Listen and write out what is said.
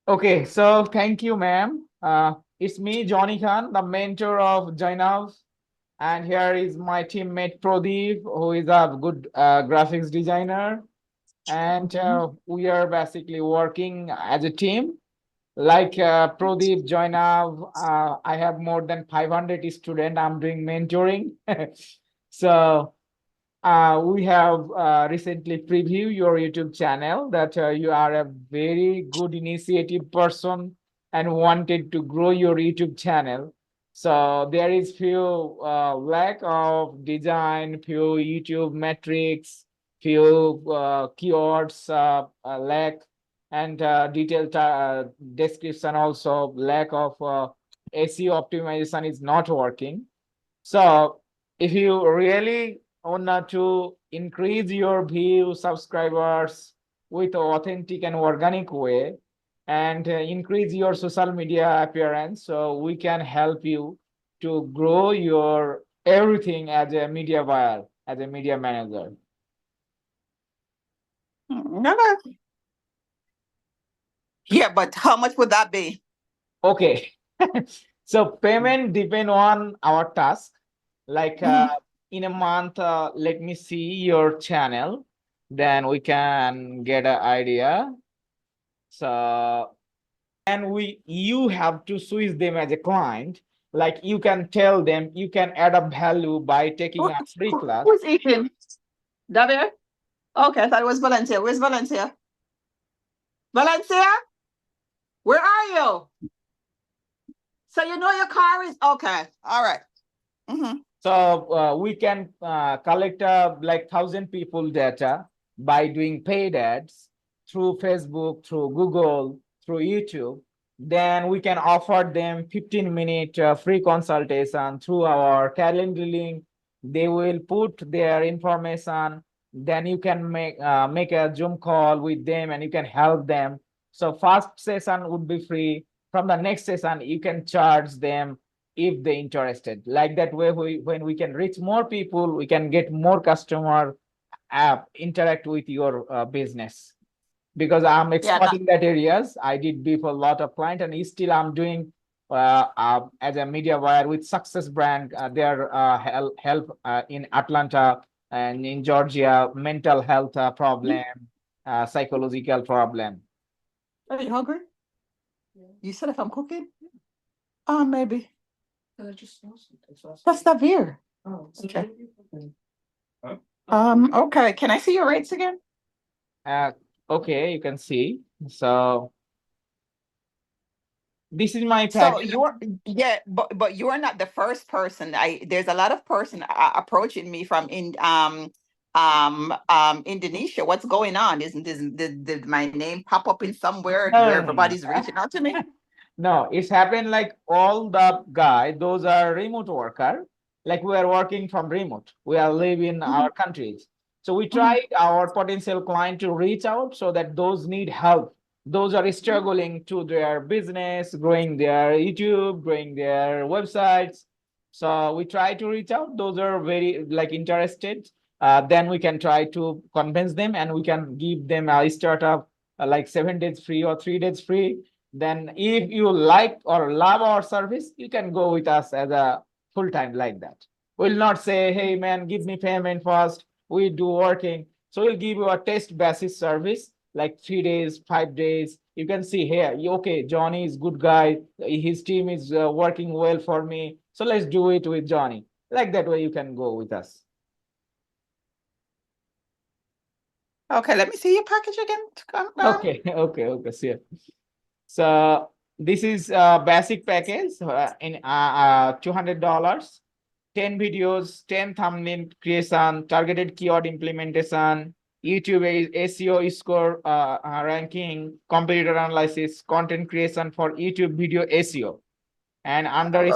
Okay, so thank you, ma'am. It's me, Johnny Khan, the mentor of Jainav. And here is my teammate Pradeep, who is a good graphics designer. And we are basically working as a team. Like Pradeep, Jainav, I have more than 500 students. I'm doing mentoring. So we have recently previewed your YouTube channel that you are a very good initiative person and wanted to grow your YouTube channel. So there is few lack of design, few YouTube metrics, few keywords lack, and detailed description also lack of SEO optimization is not working. So if you really want to increase your view subscribers with authentic and organic way and increase your social media appearance, so we can help you to grow your everything as a media buyer, as a media manager. Okay. Yeah, but how much would that be? Okay. So payment depend on our task. Like in a month, let me see your channel, then we can get an idea. So, and you have to switch them as a client. Like you can tell them you can add a value by taking a free class. Who's eating? David? Okay, I thought it was Valencia. Where's Valencia? Valencia? Where are you? So you know your car is okay. All right. So we can collect like 1,000 people data by doing paid ads through Facebook, through Google, through YouTube. Then we can offer them 15-minute free consultation through our calendar link. They will put their information. Then you can make a Zoom call with them and you can help them. So first session would be free. From the next session, you can charge them if they interested. Like that way, when we can reach more people, we can get more customer interact with your business. Because I'm exploiting that areas. I did before a lot of client and still I'm doing as a media buyer with Success Brand. Their help in Atlanta and in Georgia, mental health problem, psychological problem. Are you hungry? You said if I'm cooking? Maybe. That's not beer. Oh, okay. Okay. Can I see your rates again? Okay, you can see. So this is my So package. but you're not the first person. There's a lot of person approaching me from Indonesia. What's going on? Did my name pop up in somewhere where everybody's reaching out to me? No, it's happened like all the guy, those are remote worker. Like we are working from remote. We are living our countries. So we tried our potential client to reach out so that those need help. Those are struggling to their business, growing their YouTube, growing their websites. So we try to reach out. Those are very like interested. Then we can try to convince them and we can give them a startup like 7 days free or 3 days free. Then if you like or love our service, you can go with us as a full-time like that. We'll not say, hey man, give me payment first. We do working. So we'll give you a test basis service, like 3 days, 5 days. You can see here, okay, Johnny is good guy. His team is working well for me. So let's do it with Johnny. Like that way you can go with us. Okay, let me see your package again. Okay, see. So this is basic package in $200, 10 videos, 10 thumbnail creation, targeted keyword implementation, YouTube SEO score ranking, competitor analysis, content creation for YouTube video SEO, and under